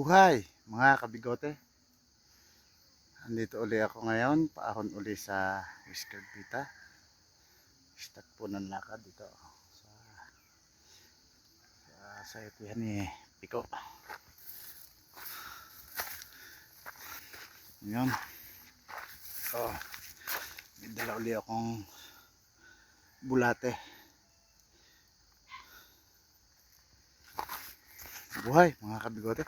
Buhay mga kabigote. Andito uli ako ngayon. Paahon uli sa Whisker Pita. Start po ng lakad dito sa itihan ni Pico. Ngayon, may dala uli akong bulate. Buhay mga kabigote.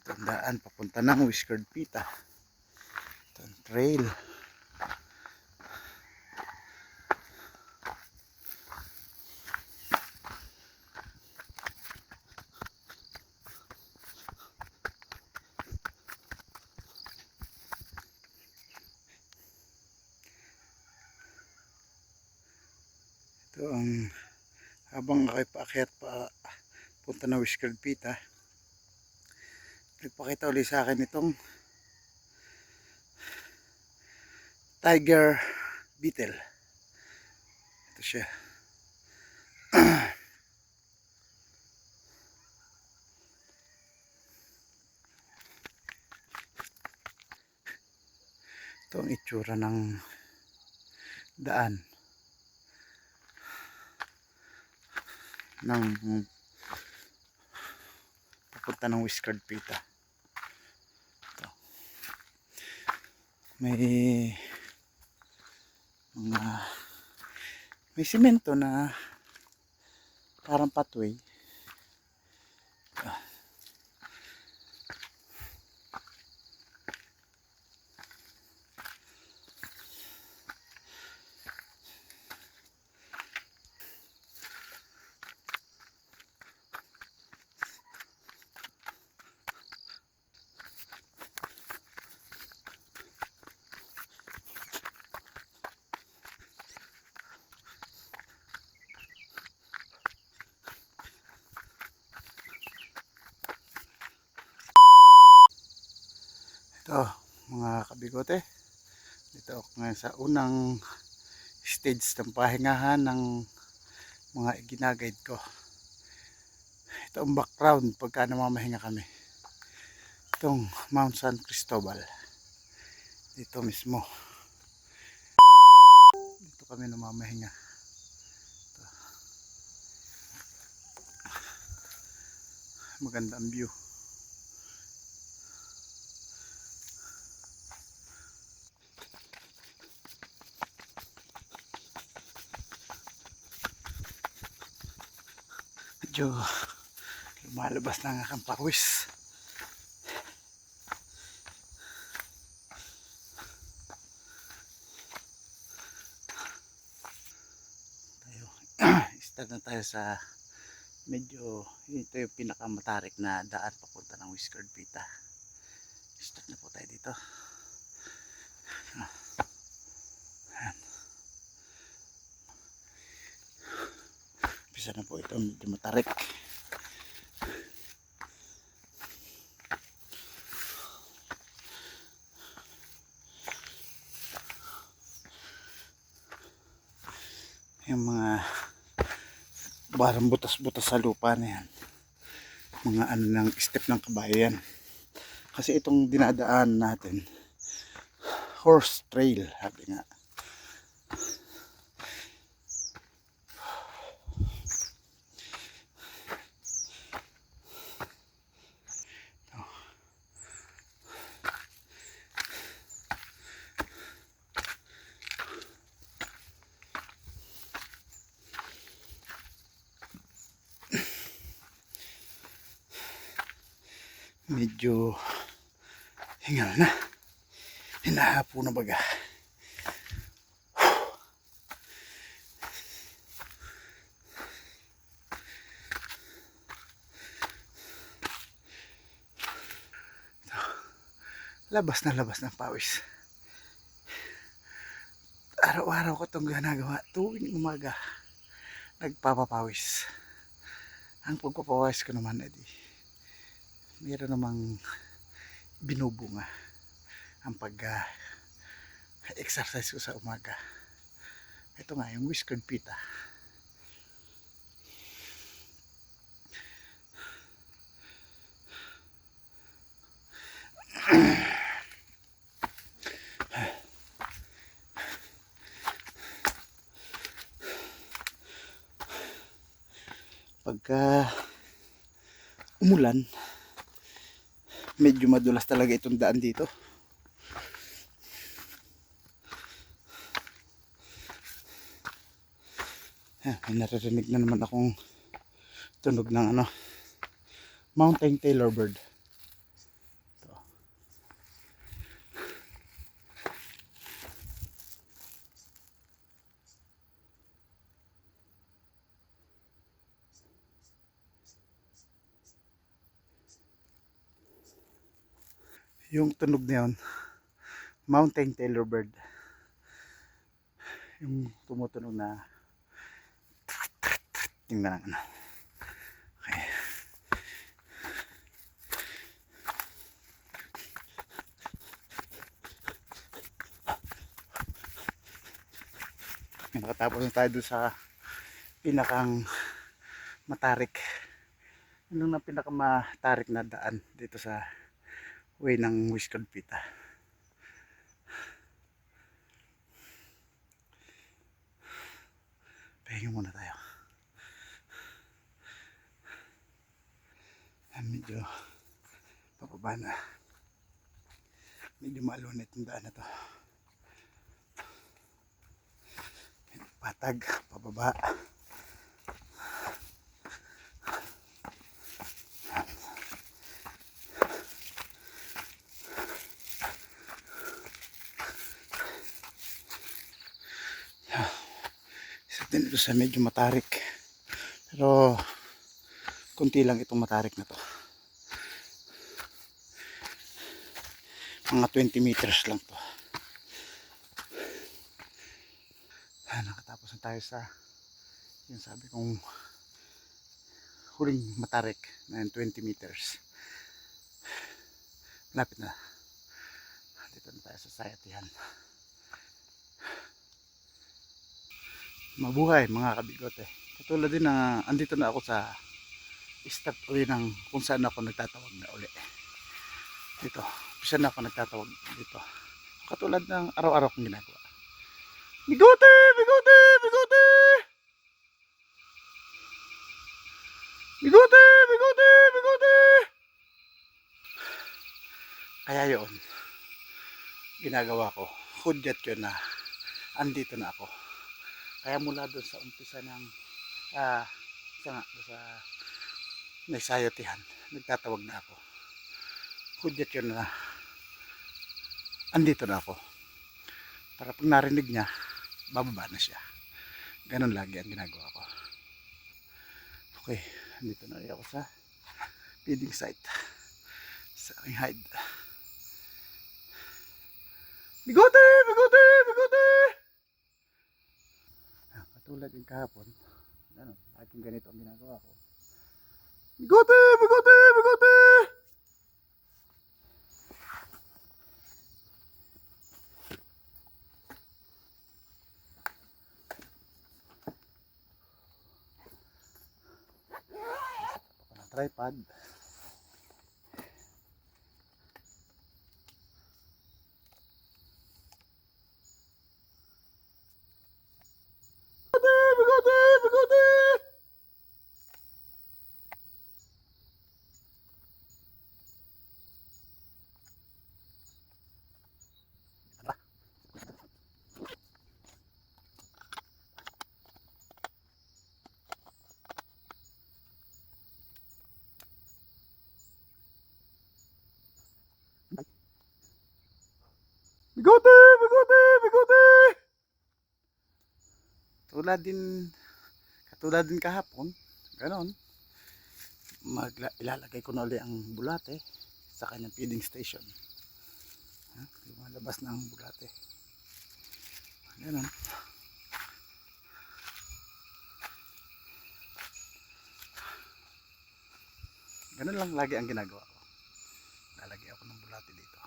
Ito ang daan papunta ng Whisker Pita. Ito ang trail. Ito ang habang ako'y paakyat pa punta na Whisker Pita, nagpakita ulit sa akin itong tiger beetle. Ito siya. Ito ang itsura ng daan ng papunta ng Whisker Pita. Ito. May semento na parang pathway. Ito mga kabigote, dito ako ngayon sa unang stage ng pahingahan ng mga ginagayad ko. Ito ang background pagka namamahinga kami. Itong Mount San Cristobal, dito mismo, dito kami namamahinga. Ito. Maganda ang view. Medyo lumalabas na ang aking pawis. Start na tayo sa medyo, ito yung pinakamatarik na daan papunta ng Whisker Pita. Start na po tayo dito. Umpisa na po ito, medyo matarik. Yung mga barang butas-butas sa lupa na yan, mga ano ng step ng kabayo yan. Kasi itong dinadaan natin, horse trail, sabi nga. Medyo hingal na, hinahapo na baga. Labas ng pawis. Araw-araw ko itong ginagawa tuwing umaga, nagpapapawis. Ang pagpapawis ko naman meron namang binubunga ang pag-exercise ko sa umaga. Ito nga yung Whisker Pita. Pagka umulan, medyo madulas talaga itong daan dito. May naririnig na naman akong tunog ng ano, mountain tailor bird. Ito. Yung tunog na yun, mountain tailor bird. Yung tumutunog na tingnan na. Okay. Nakatapos na tayo doon sa pinakang matarik. Ano na pinakamatarik na daan dito sa way ng Wisconsin Pita. Pahinga muna tayo. Medyo pababa na. Medyo maalunit yung daan na to. Patag, pababa. Isa din ito sa medyo matarik. Pero kunti lang itong matarik na to. Mga 20 meters lang to. Nakatapos na tayo sa yung sabi kong huling matarik na 20 meters. Malapit na. Dito na tayo sa Sayatihan. Mabuhay mga kabigote. Katulad din na andito na ako sa start uli ng kung saan ako nagtatawag na uli. Dito. Isa na ako nagtatawag dito. Katulad ng araw-araw kong ginagawa. Bigote! Bigote! Bigote! Bigote! Bigote! Bigote! Kaya yun, ginagawa ko. Hudyat yun na andito na ako. Kaya mula doon sa umpisa ng sa Nagsayatihan, nagtatawag na ako. Hudyat yun na andito na ako. Para pag narinig niya, bababa na siya. Ganun lagi ang ginagawa ko. Okay, andito na ako sa feeding site. Sa aking hide. Bigote! Bigote! Bigote! Katulad yung kahapon, ano, aking ganito ang ginagawa ko. Bigote! Bigote! Bigote! Tripod. Bigote! Bigote! Bigote! Bigote! Bigote! Katulad din kahapon, ganon. Ilalagay ko na ulit ang bulate sa kanyang feeding station. Lumalabas na ang bulate. Ganon. Ganon lang lagi ang ginagawa ko. Lalagay ako ng bulate dito.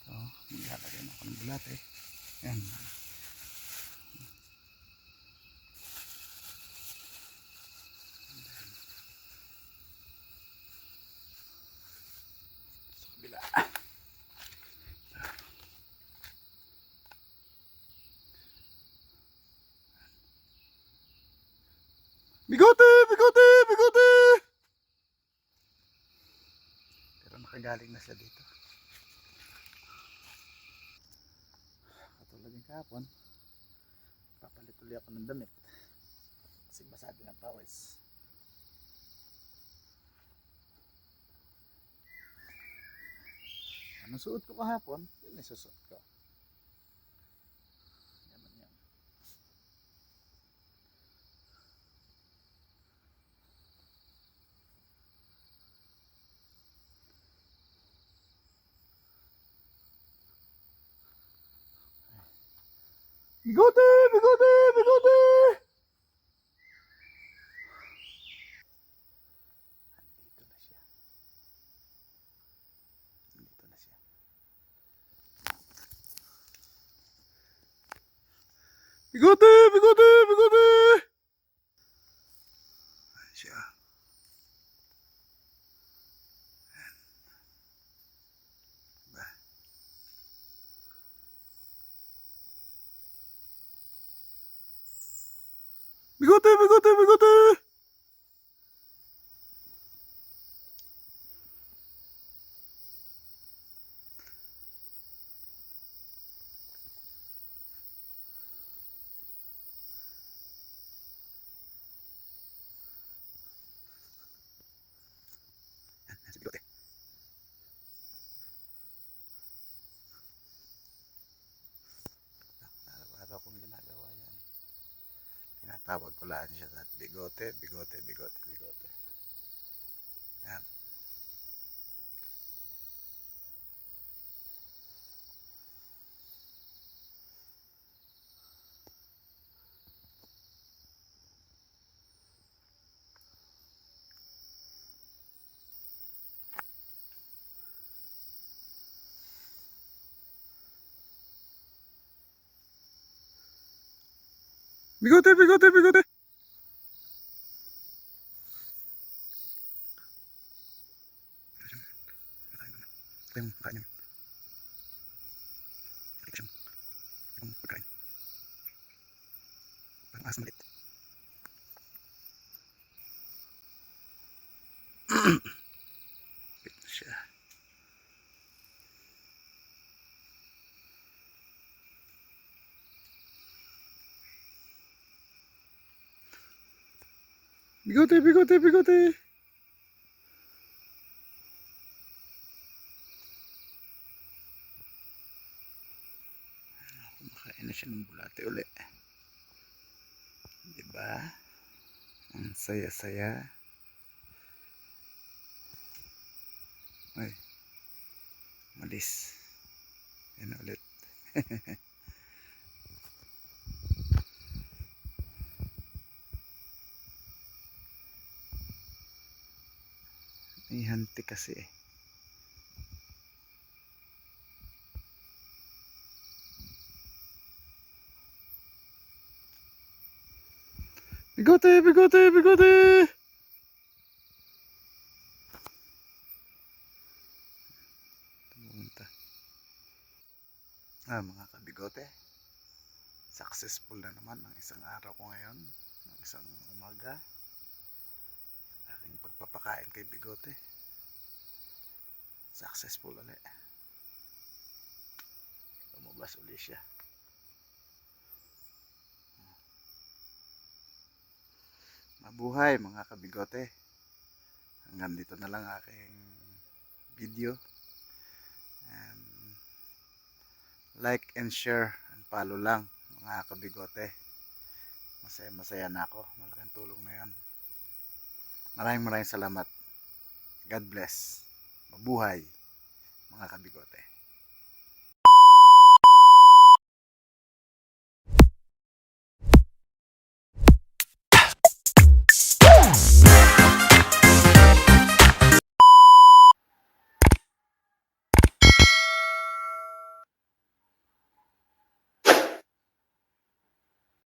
So, lalagay na ako ng bulate. Ayan. Sa kabila. nakagaling na siya dito. Katulad ng kahapon, papalit ulit ako ng damit kasi basa din ang pawis. Anong suot ko kahapon? Yun ay susuot ko. Ganun yan. Bigote! Bigote! Bigote! Andito na siya. Andito na siya. Bigote! Bigote! Bigote! Ayan siya. Ba? Bigote! Bigote! Bigote! Si Bigote. Araw-araw kong ginagawa yan. Tinatawag ko lang siya sa bigote, bigote, bigote, bigote. Yan. Bigote, bigote, bigote. Ito yung pagkain niya. Ito siyang yung pagkain. Parang ahas malit. Ito siya. Bigote, bigote, bigote. Kumakain na siya ng bulate uli. Diba? Ang saya-saya. Ay. Malis. Yan ulit. May hanti kasi eh. Bigote, bigote, bigote. Pumunta. Mga kabigote. Successful na naman ang isang araw ko ngayon. Ang isang umaga. Sa aking pagpapakain kay Bigote. Successful ulit. Lumabas ulit siya. Mabuhay mga kabigote. Hanggang dito na lang aking video. And like and share and follow lang mga kabigote. Masaya na ako. Malaking tulong na yan. Maraming salamat. God bless. Mabuhay mga kabigote.